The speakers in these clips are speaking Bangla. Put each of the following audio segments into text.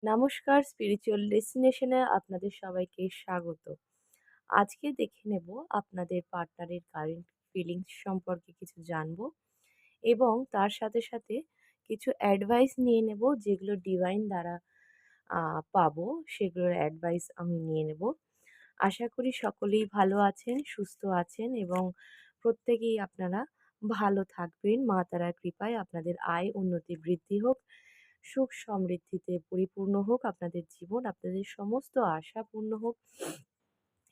নমস্কার, স্পিরিচুয়াল ডেস্টিনেশনে আপনাদের সবাইকে স্বাগত। আজকে দেখে নেব আপনাদের পার্টনারের কারেন্ট ফিলিংস সম্পর্কে কিছু জানবো এবং তার সাথে সাথে কিছু অ্যাডভাইস নিয়ে নেব যেগুলো ডিভাইন দ্বারা পাবো সেগুলোর অ্যাডভাইস আমি নিয়ে নেব। আশা করি সকলেই ভালো আছেন, সুস্থ আছেন এবং প্রত্যেকেই আপনারা ভালো থাকবেন। মা তারার কৃপায় আপনাদের আয় উন্নতি বৃদ্ধি হোক, সুখ সমৃদ্ধিতে পরিপূর্ণ হোক আপনাদের জীবন, আপনাদের সমস্ত আশা পূর্ণ হোক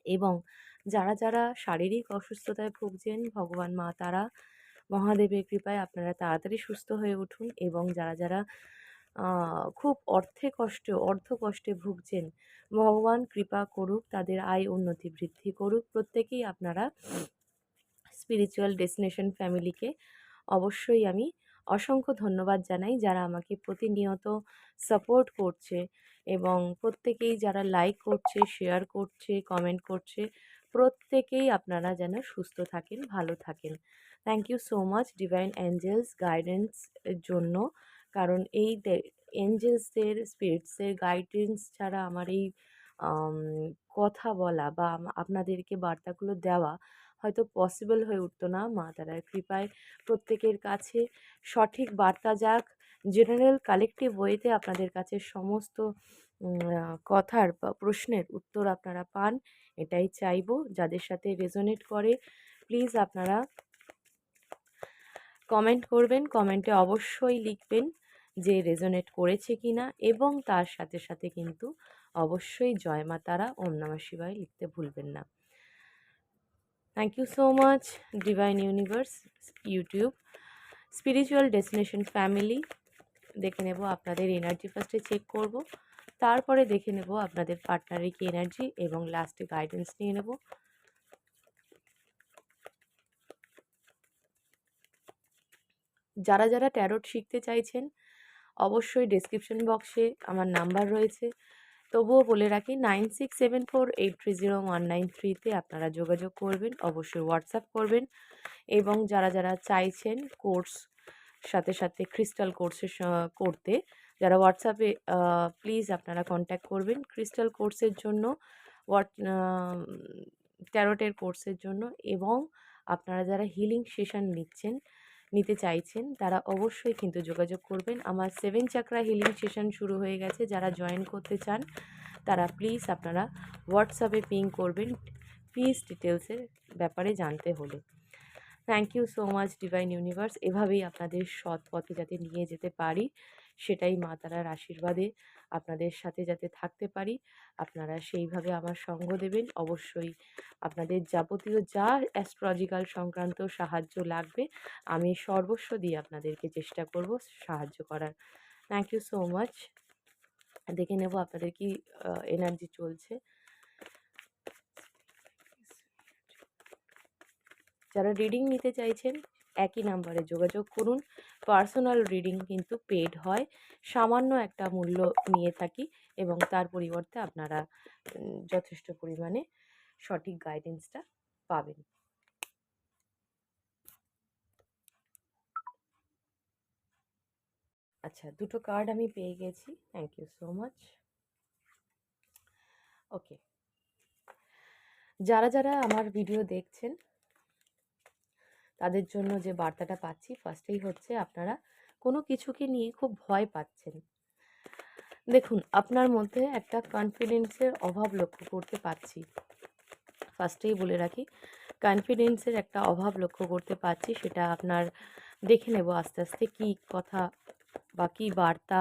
এবং যারা শারীরিক অসুস্থতায় ভুগছেন ভগবান মা তারা মহাদেবের কৃপায় আপনারা তাড়াতাড়ি সুস্থ হয়ে উঠুন এবং যারা খুব অর্থ কষ্টে ভুগছেন ভগবান কৃপা করুক, তাদের আয় উন্নতি বৃদ্ধি করুক। প্রত্যেকেই আপনারা স্পিরিচুয়াল ডেস্টিনেশন ফ্যামিলিকে অবশ্যই আমি অসংখ্য ধন্যবাদ জানাই যারা আমাকে প্রতিনিয়ত সাপোর্ট করছে এবং প্রত্যেকেই যারা লাইক করছে, শেয়ার করছে, কমেন্ট করছে, প্রত্যেকেই আপনারা যেন সুস্থ থাকেন, ভালো থাকেন। Thank you so much divine angels guidance এর জন্য। কারণ এই এঞ্জেলসদের, স্পিরিটসের গাইডেন্স ছাড়া আমার এই আম কথা বলা বা আপনাদেরকে বার্তাগুলো দেওয়া হয়তো পসিবল হয়ে উঠতো না। মা তারার কৃপায় প্রত্যেকের কাছে সঠিক বার্তা যাক, জেনারেল কালেকটিভ ওয়েতে আপনাদের কাছে সমস্ত কথার বা প্রশ্নের উত্তর আপনারা পান, এটাই চাইবো। যাদের সাথে রেজোনেট করে প্লিজ আপনারা কমেন্ট করবেন, কমেন্টে অবশ্যই লিখবেন যে রেজোনেট করেছে কিনা এবং তার সাথে সাথে কিন্তু অবশ্যই জয় মা তারা, ওম নমঃ শিবায় লিখতে ভুলবেন না। Thank you so much divine universe, YouTube spiritual destination family. দেখে নেব আপনাদের এনার্জি, ফার্স্টে চেক করব, তারপরে দেখে নেব আপনাদের পার্টনারের কি এনার্জি এবং লাস্টে গাইডেন্স নিয়ে নেব। যারা ট্যারোট শিখতে চাইছেন অবশ্যই ডেসক্রিপশন বক্সে আমার নাম্বার রয়েছে। তবুও বলে রাখি 9674830193-তে আপনারা যোগাযোগ করবেন, অবশ্যই হোয়াটসঅ্যাপ করবেন এবং যারা চাইছেন কোর্স সাথে সাথে ক্রিস্টাল কোর্সের করতে, যারা হোয়াটসঅ্যাপে প্লিজ আপনারা কন্ট্যাক্ট করবেন ক্রিস্টাল কোর্সের জন্য, ট্যারোটের কোর্সের জন্য এবং আপনারা যারা হিলিং সেশন নিতে চাইছেন তারা অবশ্যই কিন্তু যোগাযোগ করবেন। আমার 7 চাকরা হিলিং সেশন শুরু হয়ে গেছে। যারা জয়েন করতে চান তারা প্লিজ আপনারা হোয়াটসঅ্যাপে পিং করবেন ফিস ডিটেলসের ব্যাপারে জানতে হলে। Thank you so much divine universe. এভাবেই আপনাদের সৎ পথে যাতে নিয়ে যেতে পারি, সেটাই মা তারার আশীর্বাদে আপনাদের সাথে যাতে থাকতে পারি, আপনারা সেইভাবে আমার সঙ্গ দেবেন। অবশ্যই আপনাদের যাবতীয় যা অ্যাস্ট্রোলজিক্যাল সংক্রান্ত সাহায্য লাগবে আমি সর্বস্ব দিয়ে আপনাদেরকে চেষ্টা করব সাহায্য করার। Thank you so much. দেখে নেব আপনাদের কি এনার্জি চলছে। যারা রিডিং নিতে চাইছেন একই নাম্বারে যোগাযোগ করুন। পার্সোনাল রিডিং কিন্তু পেড হয়, সামান্য একটা মূল্য নিয়ে থাকি এবং তার পরিবর্তে আপনারা যথেষ্ট পরিমাণে সঠিক গাইডেন্সটা পাবেন। আচ্ছা, দুটো কার্ড আমি পেয়ে গেছি, থ্যাংক ইউ সো মাচ। ওকে, যারা আমার ভিডিও দেখছেন তাদের জন্য যে বার্তাটা পাচ্ছি ফার্স্টেই হচ্ছে আপনারা কোনো কিছুকে নিয়ে খুব ভয় পাচ্ছেন। দেখুন, আপনার মধ্যে একটা কনফিডেন্সের অভাব লক্ষ্য করতে পারছি। ফার্স্টেই বলে রাখি, কনফিডেন্সের একটা অভাব লক্ষ্য করতে পারছি। সেটা আপনার দেখে নেব আস্তে আস্তে কী কথা বা কী বার্তা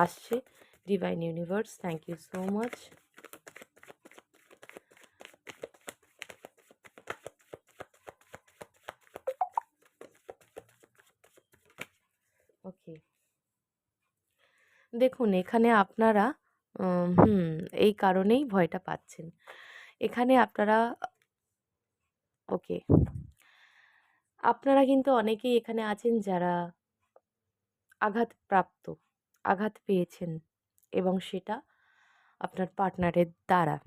আসছে। Divine universe, thank you so much. Okay, দেখুন এখানে আপনারা এই কারণেই ভয়টা পাচ্ছেন। এখানে আপনারা ওকে, আপনারা কিন্তু অনেকেই এখানে আছেন যারা আঘাতপ্রাপ্ত, আঘাত পেয়েছেন এবং সেটা আপনার পার্টনারের দ্বারা।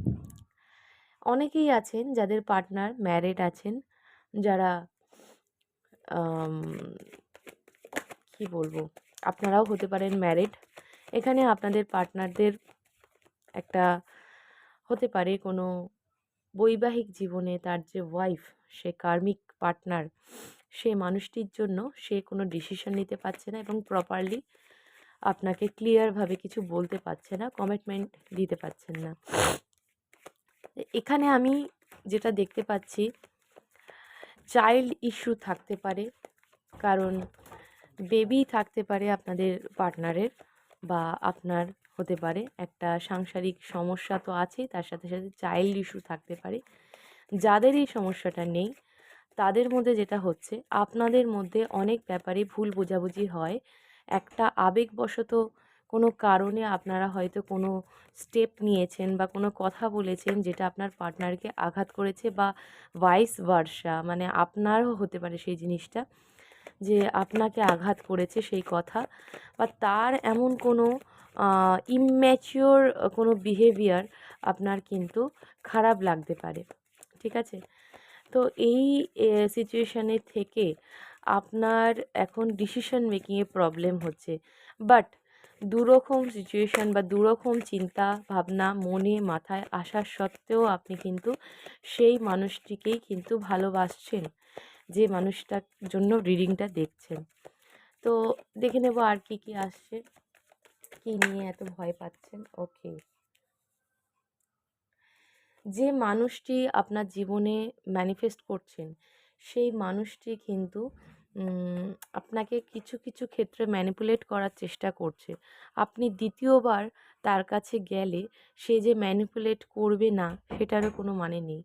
অনেকেই আছেন যাদের পার্টনার ম্যারিড আছেন, যারা কি বলবো, আপনারাও হতে পারেন ম্যারিড এখানে আপনাদের পার্টনারদের একটা হতে পারে কোনো বৈবাহিক জীবনে তার যে ওয়াইফ, সে কার্মিক পার্টনার, সে মানুষটির জন্য সে কোনো ডিসিশন নিতে পারছে না এবং প্রপারলি আপনাকে ক্লিয়ারভাবে কিছু বলতে পারছে না, কমিটমেন্ট দিতে পারছেন না। এখানে আমি যেটা দেখতে পাচ্ছি, চাইল্ড ইস্যু থাকতে পারে, কারণ বেবি থাকতে পারে আপনাদের পার্টনারের, বা আপনার হতে পারে একটা সাংসারিক সমস্যা তো আছেই, তার সাথে সাথে চাইল্ড ইস্যু থাকতে পারে। যাদের এই সমস্যাটা নেই তাদের মধ্যে যেটা হচ্ছে, আপনাদের মধ্যে অনেক ব্যাপারে ভুল বোঝাবুঝি হয়। একটা আবেগবশত কোনো কারণে আপনারা হয়তো কোনো স্টেপ নিয়েছেন বা কোনো কথা বলেছেন যেটা আপনার পার্টনারকে আঘাত করেছে, বা ভাইস ভার্সা, মানে আপনারও হতে পারে সেই জিনিসটা যে আপনাকে আঘাত করেছে সেই কথা, বা তার এমন কোনো ইম্যাচিওর কোনো বিহেভিয়ার আপনার কিন্তু খারাপ লাগতে পারে। ঠিক আছে? তো এই সিচুয়েশানে থেকে আপনার এখন ডিসিশন মেকিংয়ে প্রবলেম হচ্ছে। বাট দুরকম সিচুয়েশান বা দুরকম চিন্তা ভাবনা মনে মাথায় আসা সত্ত্বেও আপনি কিন্তু সেই মানুষটিকেই কিন্তু ভালোবাসছেন, যে মানুষটার জন্য রিডিংটা দেখছেন। তো দেখে নেব আর কি কি আসছে, কি নিয়ে এত ভয় পাচ্ছেন। ওকে, যে মানুষটি আপনার জীবনে ম্যানিফেস্ট করছেন, সেই মানুষটি কিন্তু উম, আপনাকে কিছু কিছু ক্ষেত্রে ম্যানিপুলেট করার চেষ্টা করছে। আপনি দ্বিতীয়বার তার কাছে গেলে সে যে ম্যানিপুলেট করবে না সেটারও কোনো মানে নেই।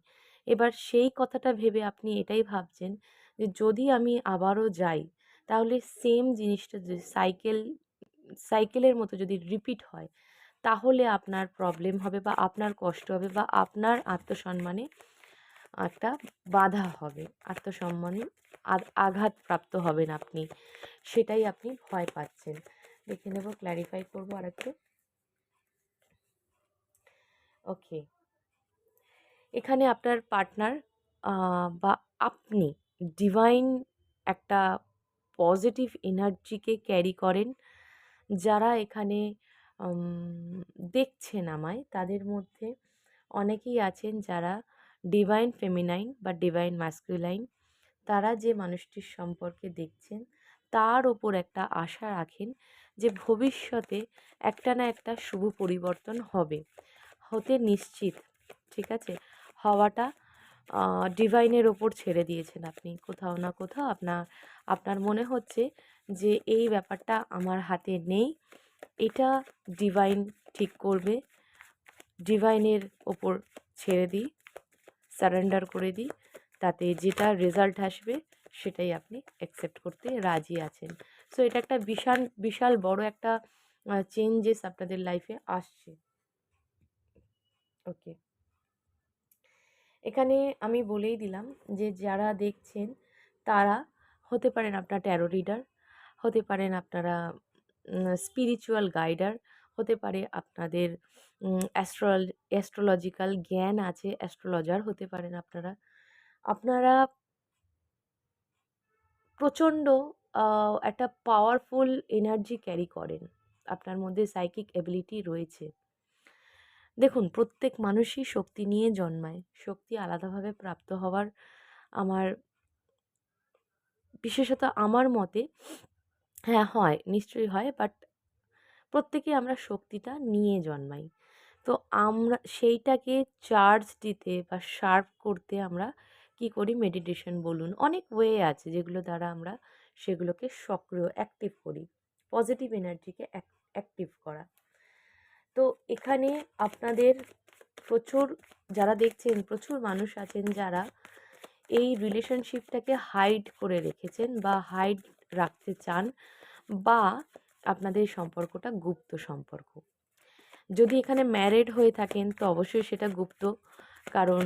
এবার সেই কথাটা ভেবে আপনি এটাই ভাবছেন যে যদি আমি আবারও যাই তাহলে সেম জিনিসটা যে সাইকেলের মতো যদি রিপিট হয় তাহলে আপনার প্রবলেম হবে, বা আপনার কষ্ট হবে, বা আপনার আত্মসম্মানে একটা বাধা হবে, আত্মসম্মানে আঘাতপ্রাপ্ত হবেন আপনি, সেটাই আপনি ভয় পাচ্ছেন। দেখে নেব, ক্ল্যারিফাই করবো আরেকটু। ওকে, এখানে আপনার পার্টনার বা আপনি ডিভাইন একটা পজিটিভ এনার্জিকে ক্যারি করেন। যারা এখানে দেখছেন আমায়, তাদের মধ্যে অনেকেই আছেন যারা ডিভাইন ফেমিনাইন বা ডিভাইন ম্যাস্কুলাইন। তারা যে মানুষটির সম্পর্কে দেখছেন তার ওপর একটা আশা রাখেন যে ভবিষ্যতে একটা না একটা শুভ পরিবর্তন হবে, হতে নিশ্চিত। ঠিক আছে? হওয়াটা ডিভাইনের ওপর ছেড়ে দিয়েছেন আপনি। কোথাও না কোথাও আপনার মনে হচ্ছে যে এই ব্যাপারটা আমার হাতে নেই, এটা ডিভাইন ঠিক করবে। ডিভাইনের ওপর ছেড়ে দিই, সারেন্ডার করে দিই, তাতে যেটা রেজাল্ট আসবে সেটাই আপনি অ্যাকসেপ্ট করতে রাজি আছেন। সো এটা একটা বিশাল বিশাল বড় একটা চেঞ্জেস আপনাদের লাইফে আসছে। ওকে, এখানে আমি বলেই দিলাম যে যারা দেখছেন তারা হতে পারেন আপনার ট্যারো রিডার, হতে পারেন আপনারা স্পিরিচুয়াল গাইডার, হতে পারে আপনাদের অ্যাস্ট্রোলজিক্যাল জ্ঞান আছে, অ্যাস্ট্রোলজার হতে পারেন আপনারা। আপনারা প্রচণ্ড একটা পাওয়ারফুল এনার্জি ক্যারি করেন, আপনার মধ্যে সাইকিক এবিলিটি রয়েছে। দেখুন, প্রত্যেক মানুষই শক্তি নিয়ে জন্মায়, শক্তি আলাদাভাবে প্রাপ্ত হওয়ার আমার বিশেষত আমার মতে হ্যাঁ হয়, নিশ্চয়ই হয়, বাট প্রত্যেকেই আমরা শক্তিটা নিয়ে জন্মাই। তো আমরা সেইটাকে চার্জ দিতে বা শার্প করতে আমরা কি করি, মেডিটেশন বলুন, অনেক ওয়ে আছে যেগুলো দ্বারা আমরা সেগুলোকে সক্রিয় অ্যাক্টিভ করি, পজিটিভ এনার্জিকে অ্যাক্টিভ করা। তো এখানে আপনাদের প্রচুর, যারা দেখছেন প্রচুর মানুষ আছেন যারা এই রিলেশনশিপটাকে হাইড করে রেখেছেন বা হাইড রাখতে চান, বা আপনাদের সম্পর্কটা গুপ্ত সম্পর্ক। যদি এখানে ম্যারিড হয়ে থাকেন তো অবশ্যই সেটা গুপ্ত, কারণ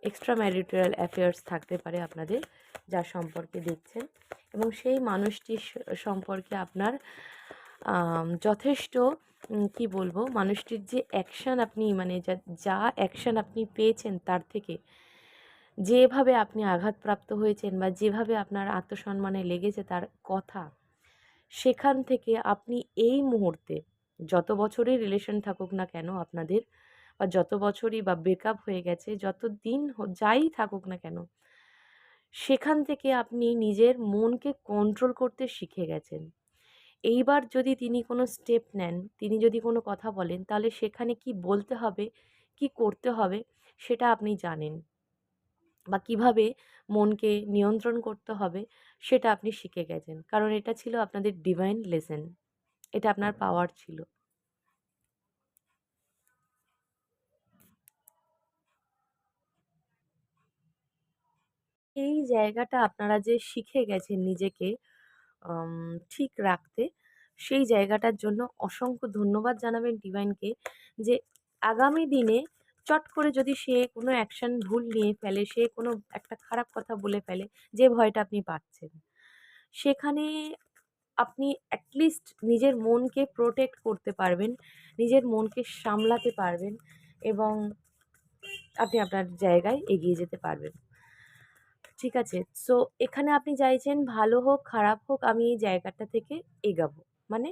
এক্সট্রা ম্যারিটাল অ্যাফেয়ার্স থাকতে পারে আপনাদের যার সম্পর্কে দেখছেন, এবং সেই মানুষটির সম্পর্কে আপনার যথেষ্ট কি বলবো, মানুষটির যে অ্যাকশান আপনি মানে যা যা অ্যাকশান আপনি পেয়েছেন তার থেকে যেভাবে আপনি আঘাতপ্রাপ্ত হয়েছেন বা যেভাবে আপনার আত্মসম্মানে লেগেছে তার কথা, সেখান থেকে আপনি এই মুহূর্তে যত বছরই রিলেশন থাকুক না কেন আপনাদের, বা যত বছরই বা ব্রেকআপ হয়ে গেছে, যত দিন যাই থাকুক না কেন, সেখান থেকে আপনি নিজের মনকে কন্ট্রোল করতে শিখে গেছেন। এইবার যদি তিনি কোনো স্টেপ নেন, তিনি যদি কোনো কথা বলেন, তাহলে সেখানে কি বলতে হবে, কি করতে হবে সেটা আপনি জানেন। বা কিভাবে মনকে নিয়ন্ত্রণ করতে হবে সেটা আপনি শিখে গেছেন। কারণ এটা ছিল আপনাদের ডিভাইন লেসন। এটা আপনার পাওয়ার ছিল। এই জায়গাটা আপনারা যে শিখে গেছেন নিজেকে আম ঠিক রাখতে, সেই জায়গাটার জন্য অসংখ্য ধন্যবাদ জানাবেন ডিভাইনকে, যে আগামী দিনে চট করে যদি সে কোনো অ্যাকশন ভুল নিয়ে ফেলে, সে কোনো একটা খারাপ কথা বলে ফেলে, যে ভয়টা আপনি পাচ্ছেন, সেখানে আপনি অ্যাটলিস্ট নিজের মনকে প্রোটেক্ট করতে পারবেন, নিজের মনকে সামলাতে পারবেন এবং আপনি আপনার জায়গায় এগিয়ে যেতে পারবেন। ঠিক আছে? সো এখানে আপনি চাইছেন ভালো হোক, খারাপ হোক আমি এই জায়গাটা থেকে এগাবো। মানে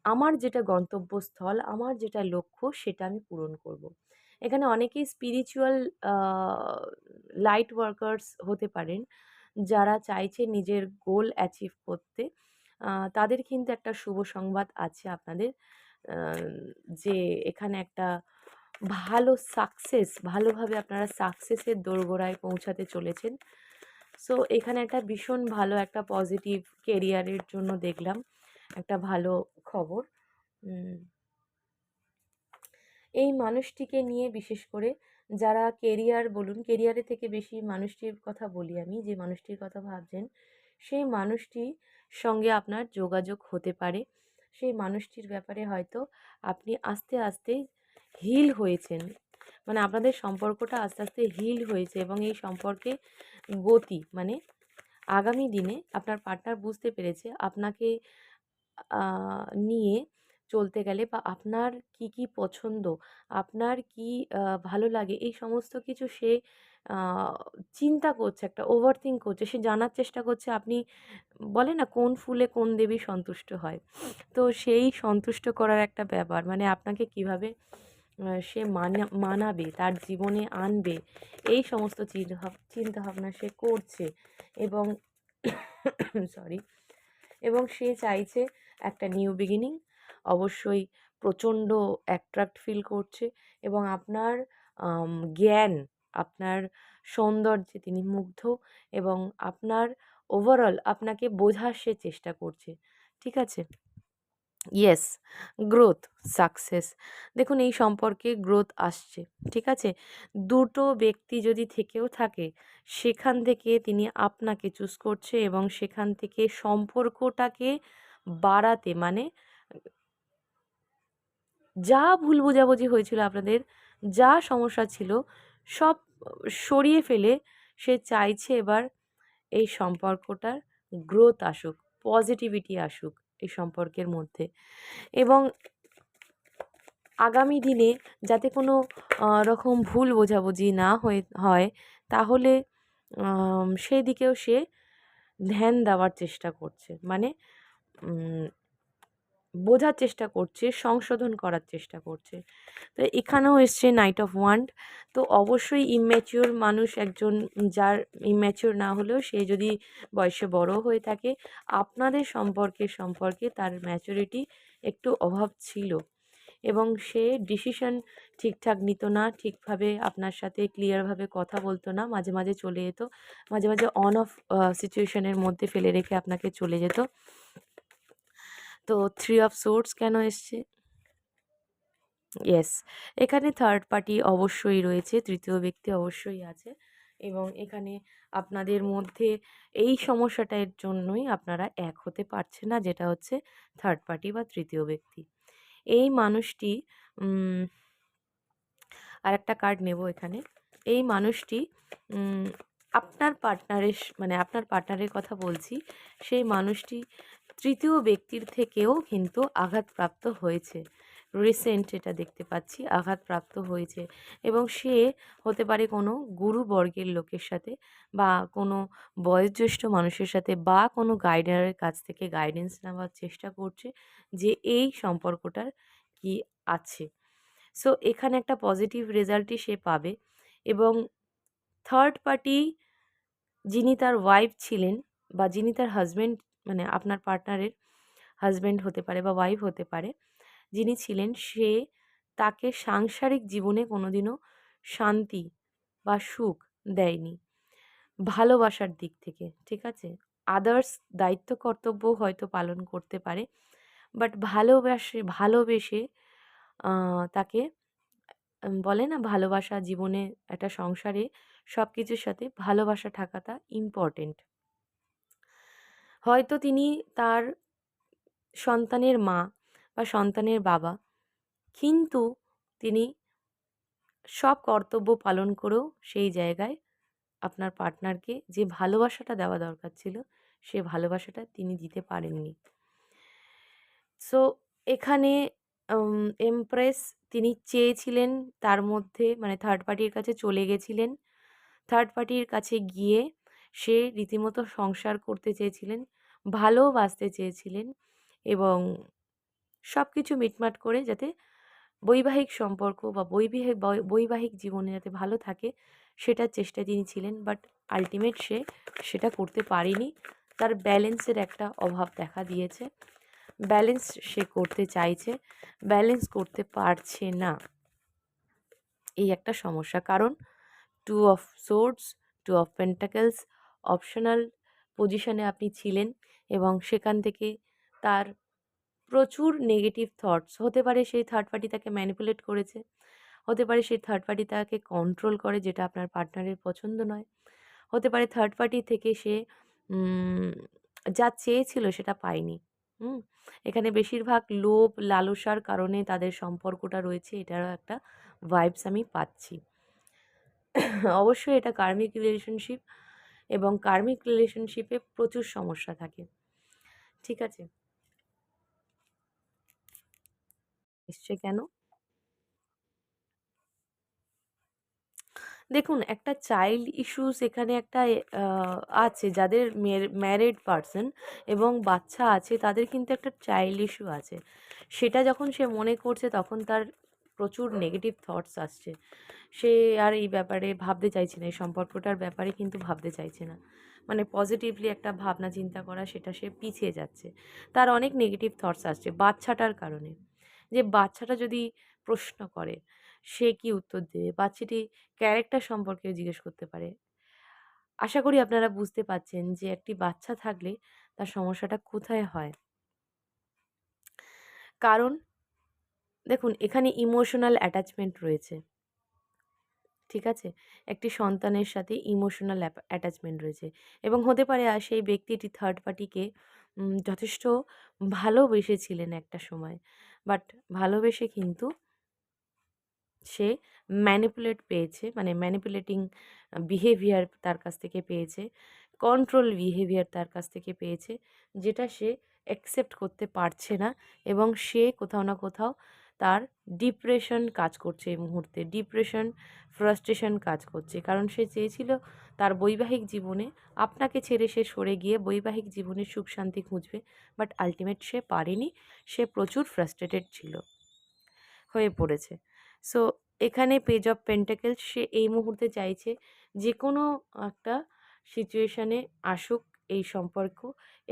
আমার যেটা গন্তব্যস্থল, আমার যেটা লক্ষ্য সেটা আমি পূরণ করব। এখানে অনেকেই স্পিরিচুয়াল আ লাইট ওয়ার্কার্স হতে পারেন, যারা চাইছে নিজের গোল অ্যাচিভ করতে। তাদের কিন্তু একটা শুভ সংবাদ আছে আপনাদের। আ যে এখানে একটা ভালো সাকসেস, ভালোভাবে আপনারা সাকসেসের দোরগোড়ায় পৌঁছাতে চলেছেন। সো এখানে একটা ভীষণ ভালো একটা পজিটিভ কেরিয়ারের জন্য দেখলাম একটা ভালো খবর। উম এই মানুষটিকে নিয়ে বিশেষ করে যারা কেরিয়ার বলুন, কেরিয়ারের থেকে বেশি মানুষটির কথা বলি আমি, যে মানুষটির কথা ভাবছেন, সেই মানুষটির সঙ্গে আপনার যোগাযোগ হতে পারে। সেই মানুষটির ব্যাপারে হয়তো আপনি আস্তে, আস্তে হিল হয়েছেন। মানে আপনাদের সম্পর্কটা আস্তে, আস্তে হিল হয়েছে এবং এই সম্পর্কে গতি মানে আগামী দিনে আপনার পার্টনার বুঝতে পেরেছে আপনাকে আ নিয়ে চলতে গেলে বা আপনার কি, কি পছন্দ, আপনার কি ভালো লাগে এই সমস্ত কিছু সে আ চিন্তা করছে, একটা ওভারথিংক করছে। সে জানার চেষ্টা করছে আপনি বলে না কোন ফুলে কোন দেবী সন্তুষ্ট হয়। তো সেই সন্তুষ্ট করার একটা ব্যাপার। মানে আপনাকে কিভাবে সে মানাবে, তার জীবনে আনবে এই সমস্ত চিন্তাভাবনা সে করছে এবং সরি এবং সে চাইছে একটা নিউ বিগিনিং। অবশ্যই প্রচণ্ড অ্যাট্রাক্ট ফিল করছে এবং আপনার জ্ঞান, আপনার সৌন্দর্যে তিনি মুগ্ধ এবং আপনার ওভারঅল আপনাকে বোঝার সে চেষ্টা করছে। ঠিক আছে? Yes, growth, success. দেখুন এই সম্পর্কে গ্রোথ আসছে। ঠিক আছে? দুটো ব্যক্তি যদি থেকেও থাকে, সেখান থেকে তিনি আপনাকে চুজ করছে এবং সেখান থেকে সম্পর্কটাকে বাড়াতে মানে যা ভুল বোঝাবুঝি হয়েছিল আপনাদের, যা সমস্যা ছিল সব সরিয়ে ফেলে সে চাইছে এবার এই সম্পর্কটার গ্রোথ আসুক, পজিটিভিটি আসুক এই সম্পর্কের মধ্যে এবং আগামী দিনে যাতে কোনো রকম ভুল বোঝাবুঝি না হয় তাহলে সেদিকেও সে ধ্যান দেওয়ার চেষ্টা করছে। মানে উম বোঝার চেষ্টা করছে, সংশোধন করার চেষ্টা করছে। তো এখানেও এসছে নাইট অফ ওয়ান্ড। তো অবশ্যই ইম্যাচিওর মানুষ একজন, যার ইম্যাচিওর না হলেও সে যদি বয়সে বড় হয়ে থাকে, আপনাদের সম্পর্কে তার ম্যাচুরিটি একটু অভাব ছিল এবং সে ডিসিশন ঠিকঠাক নিত না, ঠিকভাবে আপনার সাথে ক্লিয়ারভাবে কথা বলতো না। মাঝে, মাঝে চলে যেত। মাঝে, মাঝে অন অফ সিচুয়েশনের মধ্যে ফেলে রেখে আপনাকে চলে যেত। তো থ্রি অফ সোর্ডস কেন এসছে? ইয়েস, এখানে থার্ড পার্টি অবশ্যই রয়েছে, তৃতীয় ব্যক্তি অবশ্যই আছে এবং এখানে আপনাদের মধ্যে এই সমস্যাটার জন্যই আপনারা এক হতে পারছেন না, যেটা হচ্ছে থার্ড পার্টি বা তৃতীয় ব্যক্তি। এই মানুষটি উম আরেকটা কার্ড নেব এখানে। এই মানুষটি উম আপনার পার্টনারের মানে আপনার পার্টনারের কথা বলছি। সেই মানুষটি তৃতীয় ব্যক্তির থেকেও কিন্তু আঘাতপ্রাপ্ত হয়েছে রিসেন্ট এটা দেখতে পাচ্ছি আঘাতপ্রাপ্ত হয়েছে, এবং সে হতে পারে কোনো গুরুবর্গের লোকের সাথে বা কোনো বয়োজ্যেষ্ঠ মানুষের সাথে বা কোনো গাইডারের কাছ থেকে গাইডেন্স নেওয়ার চেষ্টা করছে যে এই সম্পর্কটার কি আছে। সো এখানে একটা পজিটিভ রেজাল্টই সে পাবে, এবং থার্ড পার্টি যিনি তার ওয়াইফ ছিলেন বা যিনি তার হাসব্যান্ড, মানে আপনার পার্টনারের হাসব্যান্ড হতে পারে বা ওয়াইফ হতে পারে, যিনি ছিলেন সে তাকে সাংসারিক জীবনে কোনোদিনও শান্তি বা সুখ দেয়নি ভালোবাসার দিক থেকে, ঠিক আছে? আদার্স দায়িত্ব কর্তব্য হয়তো পালন করতে পারে, বাট ভালোবেসে তাকে বলে না ভালোবাসা জীবনে একটা সংসারে সব কিছুর সাথে ভালোবাসা থাকাটা ইম্পর্টেন্ট। হয়তো তিনি তার সন্তানের মা বা সন্তানের বাবা, কিন্তু তিনি সব কর্তব্য পালন করেও সেই জায়গায় আপনার পার্টনারকে যে ভালোবাসাটা দেওয়া দরকার ছিল, সে ভালোবাসাটা তিনি দিতে পারেননি। সো এখানে এমপ্রেস তিনি চেয়েছিলেন তার মধ্যে, মানে থার্ড পার্টির কাছে চলে গেছিলেন। থার্ড পার্টির কাছে গিয়ে সে রীতিমতো সংসার করতে চেয়েছিলেন, ভালোবাসতে চেয়েছিলেন, এবং সব কিছু মিটমাট করে যাতে বৈবাহিক সম্পর্ক বা বৈবাহিক জীবনে যাতে ভালো থাকে সেটার চেষ্টায় তিনি ছিলেন। বাট আল্টিমেট সে সেটা করতে পারেনি। তার ব্যালেন্সের একটা অভাব দেখা দিয়েছে। ব্যালেন্স সে করতে চাইছে, ব্যালেন্স করতে পারছে না। এই একটা সমস্যা। কারণ 2 of swords, 2 of pentacles optional পজিশনে আপনি ছিলেন, এবং সেখান থেকে তার প্রচুর নেগেটিভ থটস হতে পারে। সেই থার্ড পার্টি তাকে ম্যানিপুলেট করেছে, হতে পারে সেই থার্ড পার্টি তাকে কন্ট্রোল করে, যেটা আপনার পার্টনারের পছন্দ নয়। হতে পারে থার্ড পার্টি থেকে সে উম, যা চেয়েছিল সেটা পায়নি। হুম, এখানে বেশিরভাগ লোভ লালসার কারণে তাদের সম্পর্কটা রয়েছে, এটারও একটা ভাইবস আমি পাচ্ছি। অবশ্যই এটা কার্মিক রিলেশনশিপ, এবং কার্মিক রিলেশনশিপে প্রচুর সমস্যা থাকে, ঠিক আছে? নিশ্চয়ই, কেন? দেখুন, একটা চাইল্ড ইস্যুস এখানে একটা আছে, যাদের ম্যারিড পারসন এবং বাচ্চা আছে তাদের কিন্তু একটা চাইল্ড ইস্যু আছে। সেটা যখন সে মনে করছে তখন তার প্রচুর নেগেটিভ থটস আসছে। সে আর এই ব্যাপারে ভাবতে চাইছে না, এই সম্পর্কটার ব্যাপারে কিন্তু ভাবতে চাইছে না। মানে পজিটিভলি একটা ভাবনা চিন্তা করা, সেটা সে পিছিয়ে যাচ্ছে। তার অনেক নেগেটিভ থটস আসছে বাচ্চাটার কারণে। যে বাচ্চাটা যদি প্রশ্ন করে, সে কি উত্তর দেবে? বাচ্চাটি ক্যারেক্টার সম্পর্কেও জিজ্ঞেস করতে পারে। আশা করি আপনারা বুঝতে পারছেন যে একটি বাচ্চা থাকলে তার সমস্যাটা কোথায় হয়। কারণ দেখুন, এখানে ইমোশনাল অ্যাটাচমেন্ট রয়েছে। ঠিক আছে? একটি সন্তানের সাথে ইমোশনাল অ্যাটাচমেন্ট রয়েছে, এবং হতে পারে সেই ব্যক্তিটি থার্ড পার্টিকে যথেষ্ট ভালোবেসেছিলেন একটা সময়। বাট ভালোবেসে কিন্তু সে ম্যানিপুলেট পেয়েছে, মানে ম্যানিপুলেটিং বিহেভিয়ার তার কাছ থেকে পেয়েছে, কন্ট্রোল বিহেভিয়ার তার কাছ থেকে পেয়েছে, যেটা সে অ্যাকসেপ্ট করতে পারছে না, এবং সে কোথাও না কোথাও তার ডিপ্রেশন কাজ করছে এই মুহূর্তে। ডিপ্রেশন, ফ্রাস্ট্রেশন কাজ করছে। কারণ সে চেয়েছিল তার বৈবাহিক জীবনে আপনাকে ছেড়ে সে সরে গিয়ে বৈবাহিক জীবনে সুখ শান্তি খুঁজবে। বাট আল্টিমেট সে পারেনি। সে প্রচুর ফ্রাস্ট্রেটেড ছিল, হয়ে পড়েছে। সো এখানে পেজ অফ পেন্টাকেলস, সে এই মুহূর্তে চাইছে যে কোনো একটা সিচুয়েশানে আসুক এই সম্পর্ক,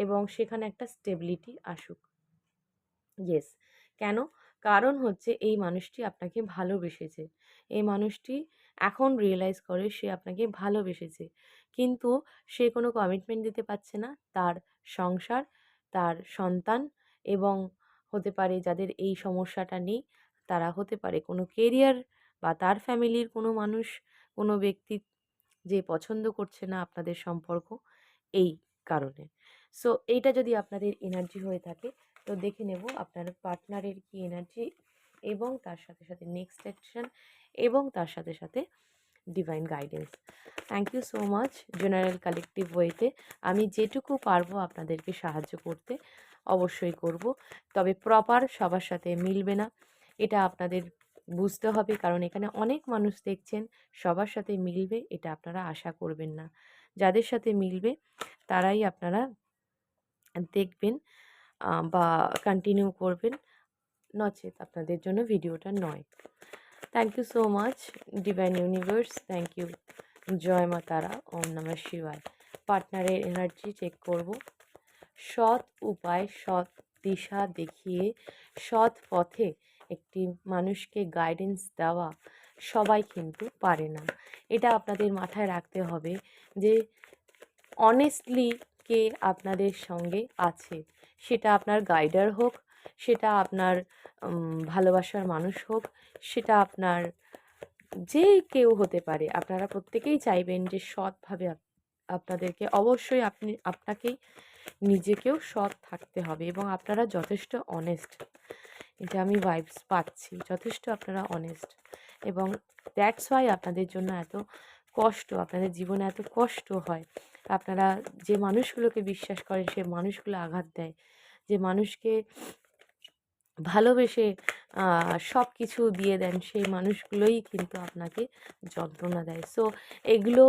এবং সেখানে একটা স্টেবিলিটি আসুক। ইয়েস। কেন? কারণ হচ্ছে এই মানুষটি আপনাকে ভালোবেসেছে। এই মানুষটি এখন রিয়ালাইজ করে সে আপনাকে ভালোবেসেছে। কিন্তু সে কোনো কমিটমেন্ট দিতে পারছে না। তার সংসার, তার সন্তান, এবং হতে পারে যাদের এই সমস্যাটা নেই, তারা হতে পারে কোনো কেরিয়ার বা তার ফ্যামিলির কোনো মানুষ, কোনো ব্যক্তি যে পছন্দ করছে না আপনাদের সম্পর্ক, এই কারণে। সো এইটা যদি আপনাদের এনার্জি হয়ে থাকে, তো দেখে নেব আপনার পার্টনারের কি এনার্জি, এবং তার সাথে সাথে নেক্সট অ্যাকশন, এবং তার সাথে সাথে divine guidance. Thank you so much. General collective ওয়েতে আমি যেটুকু পারবো আপনাদেরকে সাহায্য করতে অবশ্যই করব, তবে প্রপার সবার সাথে মিলবে না। এটা আপনাদের বুঝতে হবে, কারণ এখানে অনেক মানুষ দেখছেন, সবার সাথে মিলবে এটা আপনারা আশা করবেন না। যাদের সাথে মিলবে তারাই আপনারা দেখবেন বা কন্টিনিউ করবেন, নচেৎ আপনাদের জন্য ভিডিওটা নয়। Thank you so much divine universe, thank you. জয় মা তারা, ওম নমঃ শিবায়। পার্টনারের এনার্জি চেক করব। সৎ উপায়, সৎ দিশা দেখিয়ে সৎ পথে একটি মানুষকে গাইডেন্স দেওয়া সবাই কিন্তু পারে না। এটা আপনাদের মাথায় রাখতে হবে যে অনেস্টলি কে আপনাদের সঙ্গে আছে, সেটা আপনার গাইডার হোক, সেটা আপনার ভালোবাসার মানুষ হোক, সেটা আপনার যে কেউ হতে পারে। আপনারা প্রত্যেকেই চাইবেন যে সৎভাবে আপনাদেরকে অবশ্যই আপনাকেই নিজেকেও সৎ থাকতে হবে এবং আপনারা যথেষ্ট অনেস্ট, এটা আমি ভাইবস পাচ্ছি, যথেষ্ট আপনারা অনেস্ট এবং দ্যাটস ওয়াই আপনাদের জন্য এত কষ্ট, আপনাদের জীবনে এত কষ্ট হয়। আপনারা যে মানুষগুলোকে বিশ্বাস করেন সে মানুষগুলো আঘাত দেয়, যে মানুষকে ভালোবেসে সব কিছু দিয়ে দেন সেই মানুষগুলোই কিন্তু আপনাকে যন্ত্রণা দেয়। সো এগুলো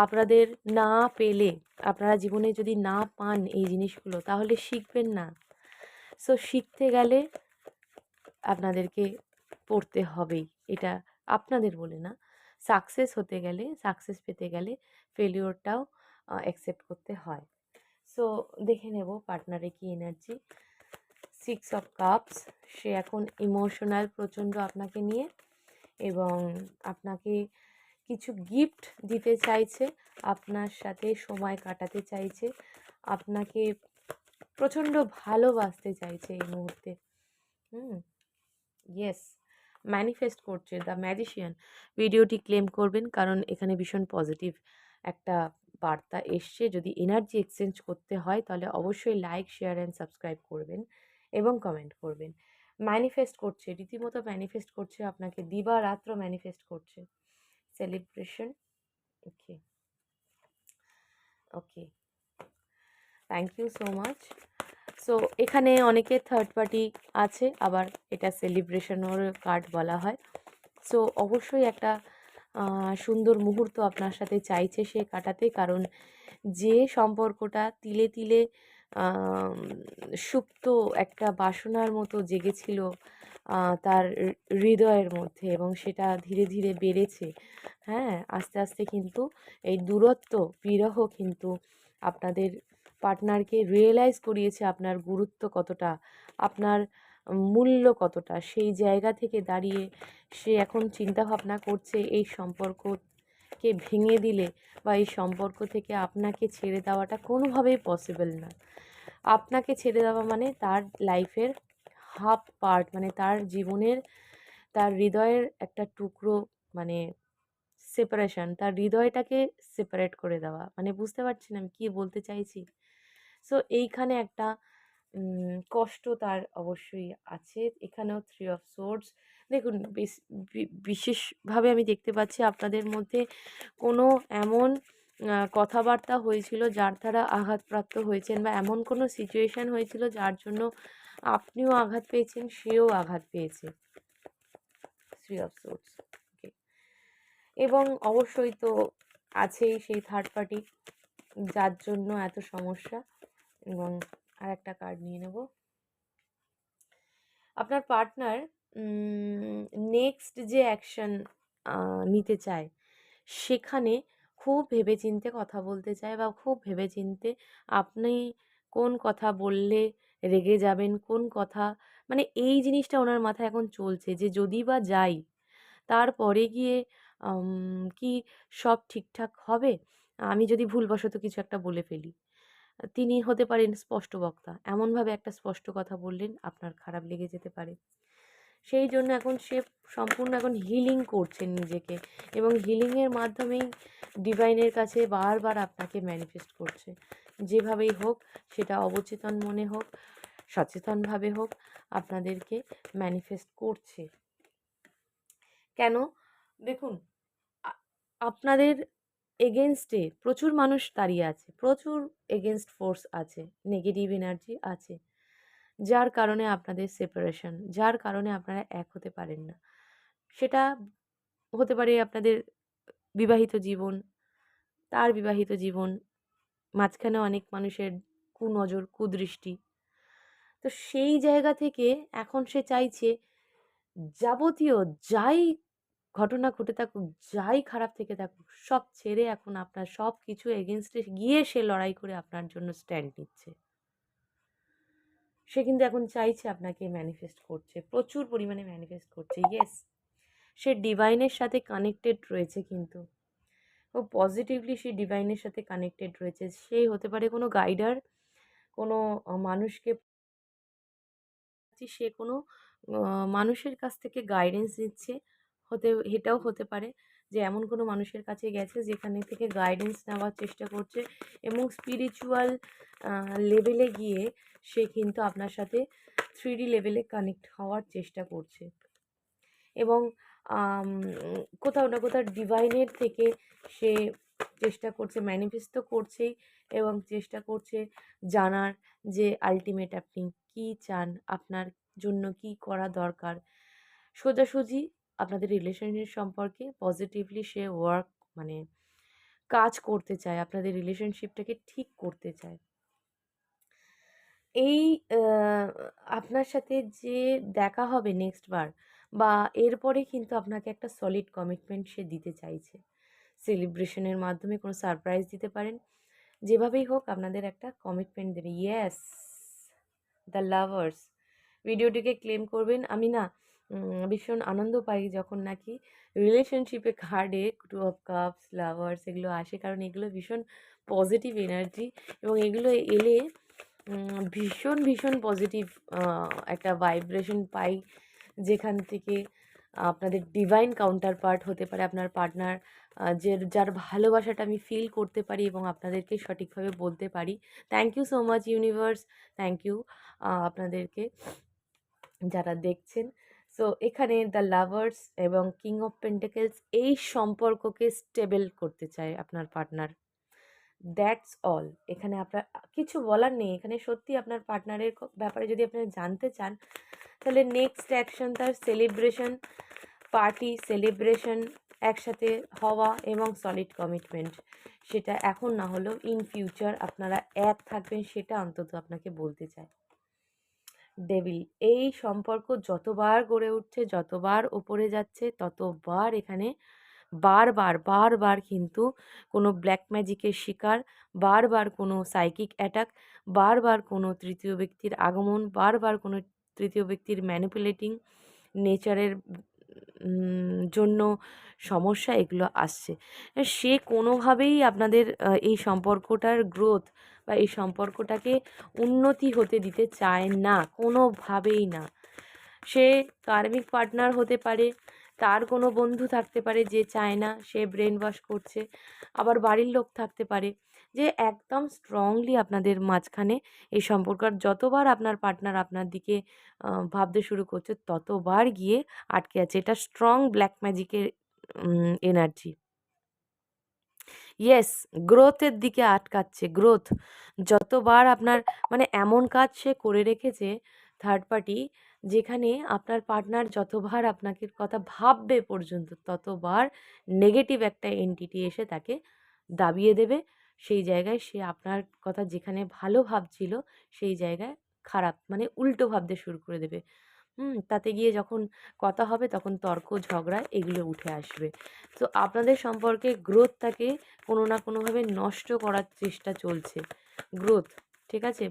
আপনাদের না পেলে, আপনারা জীবনে যদি না পান এই জিনিসগুলো, তাহলে শিখবেন না। সো শিখতে গেলে আপনাদেরকে পড়তে হবেই, এটা আপনাদের বলে না। সাকসেস হতে গেলে, সাকসেস পেতে গেলে ফেলিওরটাও অ্যাকসেপ্ট করতে হয়। সো দেখে নেব পার্টনারে কি এনার্জি। 6 অফ কাপস, সে এখন ইমোশনাল প্রচণ্ড আপনাকে নিয়ে এবং আপনাকে কিছু গিফট দিতে চাইছে, আপনার সাথে সময় কাটাতে চাইছে, আপনাকে প্রচণ্ড ভালোবাসতে চাইছে এই মুহূর্তে। ইয়েস, ম্যানিফেস্ট করছে দ্য ম্যাজিশিয়ান। ভিডিওটি ক্লেম করবেন, কারণ এখানে ভীষণ পজিটিভ একটা বার্তা এসছে। যদি এনার্জি এক্সচেঞ্জ করতে হয় তাহলে অবশ্যই লাইক, শেয়ার অ্যান্ড সাবস্ক্রাইব করবেন এবং কমেন্ট করবেন। ম্যানিফেস্ট করছে, রীতিমতো ম্যানিফেস্ট করছে, আপনাকে দিবারাত্র ম্যানিফেস্ট করছে। Celebration, okay okay, thank you so much. So এখানে অনেকে থার্ড পার্টি আছে, আবার এটা সেলিব্রেশনের কার্ড বলা হয়। সো অবশ্যই একটা সুন্দর মুহূর্ত আপনার সাথে চাইছে সে কাটাতে, কারণ যে সম্পর্কটা তিলে তিলে আম সুপ্ত একটা বাসনার মতো জেগেছিল তার হৃদয়ের মধ্যে এবং সেটা ধীরে ধীরে বেড়েছে। হ্যাঁ? আস্তে আস্তে কিন্তু এই দূরত্ব, বিরহ কিন্তু আপনাদের পার্টনারকে রিয়েলাইজ করিয়েছে আপনার গুরুত্ব কতটা, আপনার মূল্য কতটা। সেই জায়গা থেকে দাঁড়িয়ে সে এখন চিন্তাভাবনা করছে এই সম্পর্ককে ভেঙে দিলে বা এই সম্পর্ক থেকে আপনাকে ছেড়ে দেওয়াটা কোনোভাবেই পসিবল না। আপনাকে ছেড়ে দেওয়া মানে তার লাইফের হাফ পার্ট, মানে তার জীবনের, তার হৃদয়ের একটা টুকরো, মানে সেপারেশন, তার হৃদয়টাকে সেপারেট করে দেওয়া। মানে বুঝতে পারছেন আমি কী বলতে চাইছি? সো এইখানে একটা কষ্ট তার অবশ্যই আছে। এখানেও 3 অফ সোর্ডস। দেখুন বিশেষভাবে আমি দেখতে পাচ্ছি আপনাদের মধ্যে কোনো এমন কথাবার্তা হয়েছিল যার দ্বারা আঘাতপ্রাপ্ত হয়েছেন, বা এমন কোনো সিচুয়েশান হয়েছিল যার জন্য আপনিও আঘাত পেয়েছেন, সেও আঘাত পেয়েছে। 3 অফ সোর্ডস, ওকে। এবং অবশ্যই তো আছেই সেই থার্ড পার্টি যার জন্য এত সমস্যা। এবং আরেকটা কার্ড নিয়ে নেব। আপনার পার্টনার নেক্সট যে অ্যাকশন নিতে চায় সেখানে খুব ভেবেচিন্তে কথা বলতে চায়, বা খুব ভেবেচিন্তে আপনি কোন কথা বললে রেগে যাবেন, কোন কথা, মানে এই জিনিসটা ওনার মাথায় এখন চলছে যে যদি বা যাই তারপরে গিয়ে কি সব ঠিকঠাক হবে? আমি যদি ভুলবশত কিছু একটা বলে ফেলি। তিনি হতে পারেন স্পষ্টবক্তা। এমনভাবে একটা স্পষ্ট কথা বললেন আপনার খারাপ লেগে যেতে পারে। সেই জন্য এখন সে সম্পূর্ণ এখন হিলিং করছেন নিজেকে এবং হিলিংয়ের মাধ্যমেই ডিভাইনের কাছে বারবার আপনাকে ম্যানিফেস্ট করছে। যেভাবেই হোক, সেটা অবচেতন মনে হোক, সচেতনভাবে হোক, আপনাদেরকে ম্যানিফেস্ট করছে। কেন? দেখুন, আ আপনাদের এগেইনস্টে প্রচুর মানুষ দাঁড়িয়ে আছে। প্রচুর এগেইনস্ট ফোর্স আছে, নেগেটিভ এনার্জি আছে। যার কারণে আপনাদের সেপারেশন, যার কারণে আপনারা এক হতে পারেন না। সেটা হতে পারে আপনাদের বিবাহিত জীবন, তার বিবাহিত জীবন, মাঝখানে অনেক মানুষের কুনজর, কুদৃষ্টি। তো সেই জায়গা থেকে এখন সে চাইছে যাবতীয় যাই ঘটনা ঘটে থাকুক, যাই খারাপ থেকে থাকুক, সব ছেড়ে এখন আপনার সবকিছু এগেইনস্টে গিয়ে সে লড়াই করে আপনার জন্য স্ট্যান্ড নিচ্ছে। সে কিন্তু এখন চাইছে আপনাকে ম্যানিফেস্ট করছে, প্রচুর পরিমাণে ম্যানিফেস্ট করছে। ইয়েস, সে ডিভাইনের সাথে কানেক্টেড রয়েছে, কিন্তু ও পজিটিভলি সে ডিভাইনের সাথে কানেক্টেড রয়েছে। সে হতে পারে কোনো গাইডার, কোনো মানুষকে, সে কোনো মানুষের কাছ থেকে গাইডেন্স নিচ্ছে। এটাও হতে পারে যে এমন কোনো মানুষের কাছে গেছে যেখানে থেকে গাইডেন্স নেওয়ার চেষ্টা করছে, এবং স্পিরিচুয়াল লেভেলে গিয়ে সে কিন্তু আপনার সাথে 3D লেভেলে কানেক্ট হওয়ার চেষ্টা করছে। এবং কোথাও না কোথাও ডিভাইনের থেকে সে চেষ্টা করছে, ম্যানিফেস্ট তো করছেই, এবং চেষ্টা করছে জানার যে আলটিমেট আপনি কী চান, আপনার জন্য কী করা দরকার। সোজাসুজি আপনাদের রিলেশনশিপ সম্পর্কে পজিটিভলি সে ওয়ার্ক, মানে কাজ করতে চায়, আপনাদের রিলেশনশিপটাকে ঠিক করতে চায়। এই আপনার সাথে যে দেখা হবে নেক্সট বার, বা এরপরে কিন্তু আপনাকে একটা সলিড কমিটমেন্ট সে দিতে চাইছে। সেলিব্রেশনের মাধ্যমে কোনো সারপ্রাইজ দিতে পারেন, যেভাবেই হোক আপনাদের একটা কমিটমেন্ট দেবে। ইয়েস, দ্য লাভার্স ভিডিওটিকে ক্লেম করবেন। আমি না ভীষণ আনন্দ পাই যখন নাকি রিলেশনশিপে কার্ডে 2 অফ কাপস, লাভার্স এগুলো আসে, কারণ এগুলো ভীষণ পজিটিভ এনার্জি, এবং এগুলো এলে ভীষণ ভীষণ পজিটিভ একটা ভাইব্রেশন পাই, যেখান থেকে আপনাদের ডিভাইন কাউন্টার পার্ট হতে পারে আপনার পার্টনার, যার ভালোবাসাটা আমি ফিল করতে পারি এবং আপনাদেরকে সঠিকভাবে বলতে পারি। Thank you so much universe, thank you আপনাদেরকে যারা দেখছেন। সো এখানে দ্য লাভার্স এবং কিং অফ পেন্টাকেলস এই সম্পর্ককে স্টেবল করতে চায় আপনার পার্টনার। That's all. এখানে আপনার কিছু বলার নেই। এখানে সত্যি আপনার পার্টনারের ব্যাপারে যদি আপনারা জানতে চান, তাহলে নেক্সট অ্যাকশন তার সেলিব্রেশন, পার্টি, সেলিব্রেশন, একসাথে হওয়া এবং সলিড কমিটমেন্ট। সেটা এখন না হলেও ইন ফিউচার আপনারা এক থাকবেন, সেটা অন্তত আপনাকে বলতে চায় ডেভিল। এই সম্পর্ক যতবার গড়ে উঠছে, যতবার ওপরে যাচ্ছে, ততবার এখানে বারবার বারবার কিন্তু কোনো ব্ল্যাক ম্যাজিকের শিকার, বারবার কোনো সাইকিক অ্যাটাক, বারবার কোনো তৃতীয় ব্যক্তির আগমন, বারবার কোনো তৃতীয় ব্যক্তির ম্যানিপুলেটিং নেচারের জন্য সমস্যা এগুলো আসছে। সে কোনোভাবেই আপনাদের এই সম্পর্কটার গ্রোথ বা এই সম্পর্কটাকে উন্নতি হতে দিতে চায় না, কোনোভাবেই না। সে কার্মিক পার্টনার হতে পারে, তার কোনো বন্ধু থাকতে পারে যে চায় না, সে ব্রেন ওয়াশ করছে, আবার বাড়ির লোক থাকতে পারে যে একদম স্ট্রংলি আপনাদের মাঝখানে এই সম্পর্ক, যতবার আপনার পার্টনার আপনার দিকে ভাবতে শুরু করছে, ততবার গিয়ে আটকে আছে। এটা স্ট্রং ব্ল্যাক ম্যাজিকের এনার্জি। ইয়েস, গ্রোথের দিকে আটকাচ্ছে, গ্রোথ। যতবার আপনার, মানে এমন কাজ সে করে রেখেছে থার্ড পার্টি, যেখানে আপনার পার্টনার যতবার আপনাকে কথা ভাববে পর্যন্ত, ততবার নেগেটিভ একটা এন্টিটি এসে তাকে দাবিয়ে দেবে। সেই জায়গায় সে আপনার কথা যেখানে ভালো ভাবছিল, সেই জায়গায় খারাপ, মানে উল্টো ভাবতে শুরু করে দেবে। তাতে গিয়ে যখন কথা হবে তখন তর্ক, ঝগড়া এগুলো উঠে আসবে। তো আপনাদের সম্পর্কে গ্রোথটাকে কোনো না কোনোভাবে নষ্ট করার চেষ্টা চলছে। গ্রোথ, ঠিক আছে?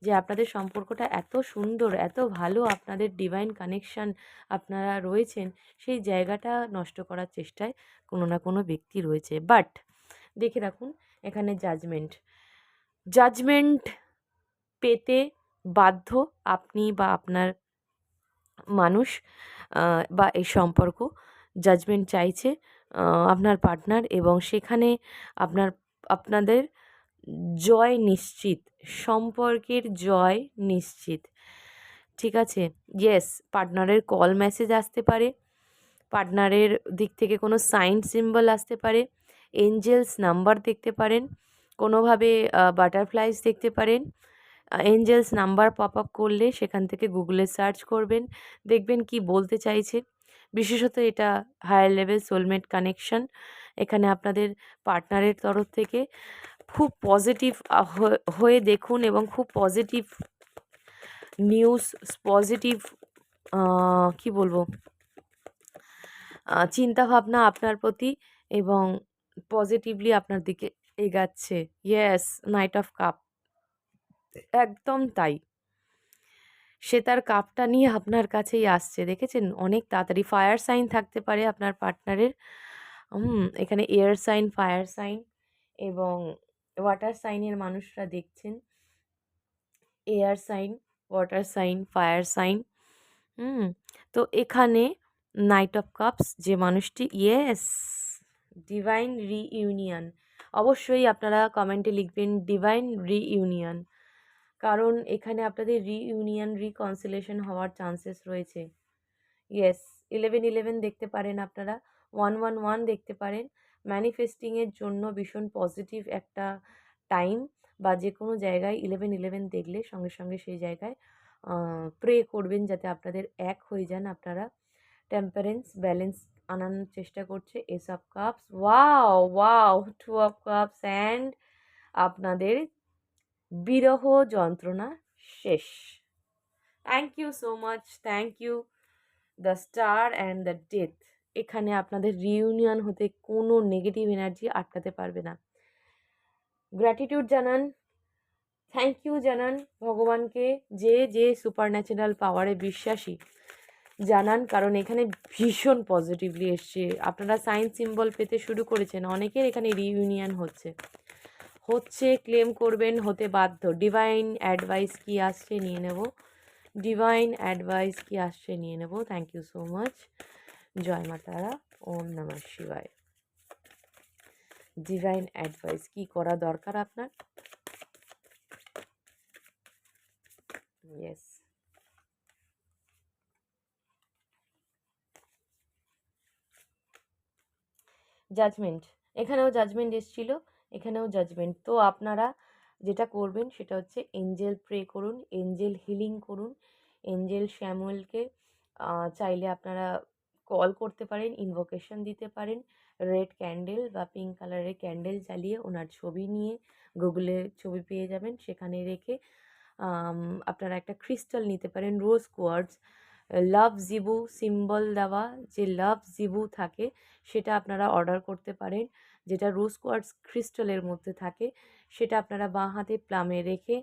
যে আপনাদের সম্পর্কটা এত সুন্দর, এত ভালো, আপনাদের ডিভাইন কানেকশান আপনারা রয়েছেন, সেই জায়গাটা নষ্ট করার চেষ্টায় কোনো না কোনো ব্যক্তি রয়েছে। বাট দেখে রাখুন, এখানে জাজমেন্ট পেতে বাধ্য আপনি বা আপনার মানুষ, বা এই সম্পর্ক জাজমেন্ট চাইছে আপনার পার্টনার, এবং সেখানে আপনাদের জয় নিশ্চিত, সম্পর্কের জয় নিশ্চিত, ঠিক আছে? ইয়েস, পার্টনারের কল মেসেজ আসতে পারে, পার্টনারের দিক থেকে কোনো সাইন সিম্বল আসতে পারে, এঞ্জেলস নাম্বার দেখতে পারেন, কোনোভাবে বাটারফ্লাইজ দেখতে পারেন, এঞ্জেলস নাম্বার পপ আপ করলে সেখান থেকে গুগলে সার্চ করবেন, দেখবেন কি বলতে চাইছে। বিশেষত এটা হায়ার লেভেল সোলমেট কানেকশন। এখানে আপনাদের পার্টনারের তরফ থেকে খুব পজিটিভ হয়ে দেখুন এবং খুব পজিটিভ নিউজ, পজিটিভ কি বলবো, চিন্তাভাবনা আপনার প্রতি এবং পজিটিভলি আপনার দিকে এগাচ্ছে। ইয়েস, নাইট অফ কাপ, একদম তাই। সে তার কাপটা নিয়ে আপনার কাছেই আসছে, দেখেছেন? অনেক তাড়াতাড়ি ফায়ার সাইন থাকতে পারে আপনার পার্টনারের। এখানে এয়ার সাইন, ফায়ার সাইন এবং ওয়াটার সাইনের মানুষরা দেখছেন। Air sign, water sign, fire sign. তো এখানে নাইট অফ কাপস যে মানুষটি, ইয়েস, ডিভাইন রিইউনিয়ন। অবশ্যই আপনারা কমেন্টে লিখবেন ডিভাইন রিইউনিয়ন, কারণ এখানে আপনাদের রিইউনিয়ন, রিকনসিলেশন হওয়ার চান্সেস রয়েছে। ইয়েস, 1111 দেখতে পারেন আপনারা, 111 দেখতে পারেন। ম্যানিফেস্টিংয়ের জন্য ভীষণ পজিটিভ একটা টাইম, বা যে কোনো জায়গায় 1111 দেখলে সঙ্গে সঙ্গে সেই জায়গায় প্রে করবেন যাতে আপনাদের এক হয়ে যান আপনারা। টেম্পারেন্স, ব্যালেন্স আনানোর চেষ্টা করছে। Ace of cups, wow wow, 2 of cups and আপনাদের বিরহ যন্ত্রণা শেষ। Thank you so much, thank you the star and the death. এখানে আপনাদের রিইউনিয়ন হতে কোনো নেগেটিভ এনার্জি আটকাতে পারবে না। গ্র্যাটিটিউড জানান, থ্যাংক ইউ জানান ভগবানকে, যে যে সুপার ন্যাচারাল পাওয়ারে বিশ্বাসী জানান, কারণ এখানে ভীষণ পজিটিভলি এসছে। আপনারা সাইন সিম্বল পেতে শুরু করেছেন, অনেকের এখানে রিইউনিয়ন হচ্ছে, ক্লেম করবেন, হতে বাধ্য। ডিভাইন অ্যাডভাইস কি আসছে নিয়ে নেব, ডিভাইন অ্যাডভাইস কি আসছে নিয়ে নেব। Thank you so much. জয় মা তারা, ওম নমঃ শিবায়। ডিভাইন অ্যাডভাইস কি করা দরকার আপনার? ইয়েস, জাজমেন্ট, এখানেও জাজমেন্ট এসেছিল, এখানেও জাজমেন্ট। তো আপনারা যেটা করবেন সেটা হচ্ছে এঞ্জেল প্রে করুন, এঞ্জেল হিলিং করুন। এঞ্জেল শ্যামুয়েলকে চাইলে আপনারা কল করতে পারেন, ইনভোকেশন দিতে পারেন। রেড ক্যান্ডেল বা পিঙ্ক কালারের ক্যান্ডেল জ্বালিয়ে ওনার ছবি নিয়ে গুগলে ছবি পেয়ে যাবেন, সেখানে রেখে আপনারা একটা ক্রিস্টাল নিতে পারেন, রোজ কোয়ার্টজ। লাভ জিবু সিম্বল দেওয়া যে লাভ জিবু থাকে সেটা আপনারা অর্ডার করতে পারেন, যেটা রোজ কোয়ার্টজ ক্রিস্টালের মধ্যে থাকে। সেটা আপনারা বাঁ হাতে প্লামে রেখে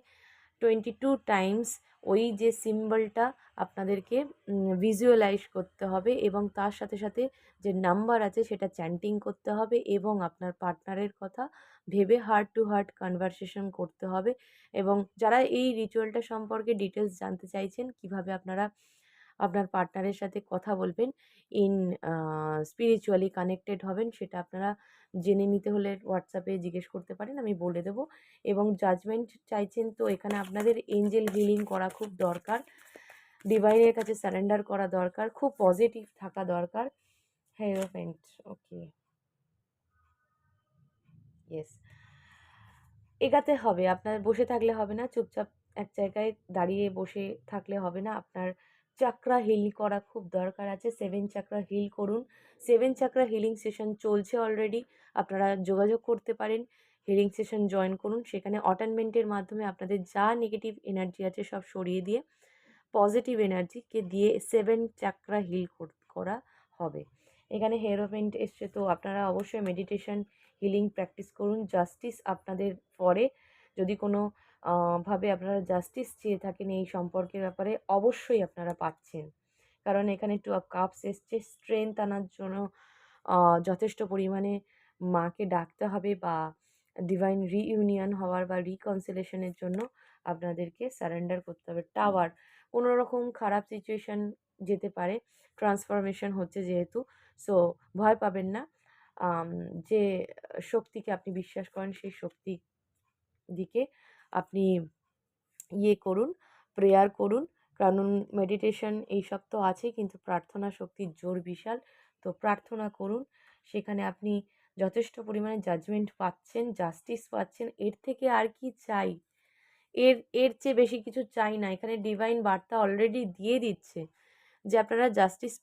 22 টাইমস ওই যে সিম্বলটা আপনাদেরকে ভিজুয়ালাইজ করতে হবে, এবং তার সাথে সাথে যে নাম্বার আছে সেটা চ্যান্টিং করতে হবে, এবং আপনার পার্টনারের কথা ভেবে হার্ট টু হার্ট কনভারসেশন করতে হবে। এবং যারা এই রিচুয়ালটা সম্পর্কে ডিটেলস জানতে চাইছেন, কিভাবে আপনারা আপনার পার্টনারের সাথে কথা বলবেন, ইন স্পিরিচুয়ালি কানেক্টেড হবেন, সেটা আপনারা জেনে নিতে হলে হোয়াটসঅ্যাপে জিজ্ঞেস করতে পারেন, আমি বলে দেবো। এবং জাজমেন্ট চাইছেন, তো এখানে আপনাদের এঞ্জেল হিলিং করা খুব দরকার, ডিভাইনের কাছে সারেন্ডার করা দরকার, খুব পজিটিভ থাকা দরকার। হেরোফেন্ট, ওকে, ইয়েস, এগাতে হবে, আপনার বসে থাকলে হবে না, চুপচাপ এক জায়গায় দাঁড়িয়ে বসে থাকলে হবে না, আপনার চাকরা হিল করা খুব দরকার আছে। 7 চাকরা হিল করুন। 7 চাকরা হিলিং সেশন চলছে অলরেডি, আপনারা যোগাযোগ করতে পারেন, হিলিং সেশন জয়েন করুন। সেখানে অটানমেন্টের মাধ্যমে আপনাদের যা নেগেটিভ এনার্জি আছে সব সরিয়ে দিয়ে পজিটিভ এনার্জিকে দিয়ে 7 চাকরা হিল করা হবে। এখানে হেরোপেন্ট এসছে, তো আপনারা অবশ্যই মেডিটেশন হিলিং প্র্যাকটিস করুন। জাস্টিস আপনাদের পরে, যদি কোনো ভাবে আপনারা জাস্টিস চেয়ে থাকেন এই সম্পর্কের ব্যাপারে, অবশ্যই আপনারা পাচ্ছেন, কারণ এখানে 2 অফ কাপস এসছে। স্ট্রেংথ আনার জন্য যথেষ্ট পরিমাণে মাকে ডাকতে হবে, বা ডিভাইন রিইউনিয়ন হওয়ার বা রিকনসিলেশনের জন্য আপনাদেরকে সারেন্ডার করতে হবে। টাওয়ার, কোনো রকম খারাপ সিচুয়েশান যেতে পারে, ট্রান্সফরমেশন হচ্ছে যেহেতু, সো ভয় পাবেন না। যে শক্তিকে আপনি বিশ্বাস করেন সেই শক্তি দিকে আপনি করুন, প্রেয়ার করুন, কারণ মেডিটেশন এইসব তো আছেই, কিন্তু প্রার্থনা শক্তির জোর বিশাল। তো প্রার্থনা করুন, সেখানে আপনি যথেষ্ট পরিমাণে জাজমেন্ট পাচ্ছেন, জাস্টিস পাচ্ছেন, এর থেকে আর কি চাই? এর এর চেয়ে বেশি কিছু চাই না। এখানে ডিভাইন বার্তা অলরেডি দিয়ে দিচ্ছে যে আপনারা জাস্টিস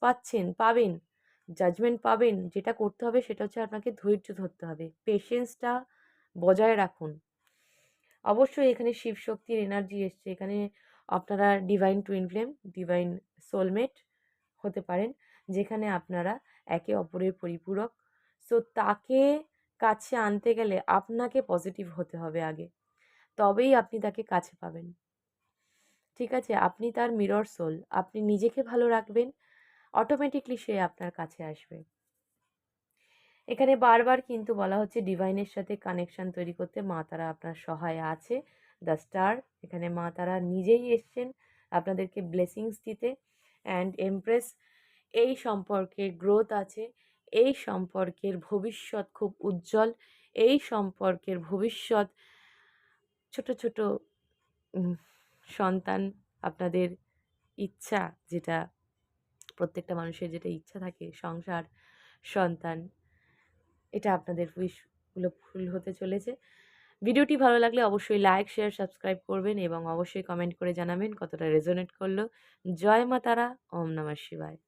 পাবেন, জাজমেন্ট পাবেন। যেটা করতে হবে সেটা হচ্ছে আপনাকে ধৈর্য ধরতে হবে। পেশেন্সটা বজায় রাখুন। অবশ্যই এখানে শিব শক্তির এনার্জি এসছে। এখানে আপনারা divine twin flame, divine soulmate হতে পারেন, যেখানে আপনারা একে অপরের পরিপূরক। সো তাকে কাছে আনতে গেলে আপনাকে পজিটিভ হতে হবে আগে। তবেই আপনি তাকে কাছে পাবেন। ঠিক আছে? আপনি তার মিরর সোল। আপনি নিজেকে ভালো রাখবেন, অটোমেটিকলি সে আপনার কাছে আসবে। এখানে বারবার কিন্তু বলা হচ্ছে ডিভাইনের সাথে কানেকশন তৈরি করতে মা তারা আপনার সহায় আছে। দ্য স্টার, এখানে মা তারা নিজেই এসছেন আপনাদেরকে ব্লেসিংস দিতে। অ্যান্ড এমপ্রেস, এই সম্পর্কে গ্রোথ আছে, এই সম্পর্কের ভবিষ্যৎ খুব উজ্জ্বল, এই সম্পর্কের ভবিষ্যৎ ছোট ছোট উম, সন্তান, আপনাদের ইচ্ছা, যেটা প্রত্যেকটা মানুষের যেটা ইচ্ছা থাকে, সংসার, সন্তান, এটা আপনাদের উইশগুলো ফুল হতে চলেছে। ভিডিওটি ভালো লাগলে অবশ্যই লাইক, শেয়ার, সাবস্ক্রাইব করবেন এবং অবশ্যই কমেন্ট করে জানাবেন কতটা রেজোনেট করলো। জয় মা তারা, ওম নমঃ শিবায়।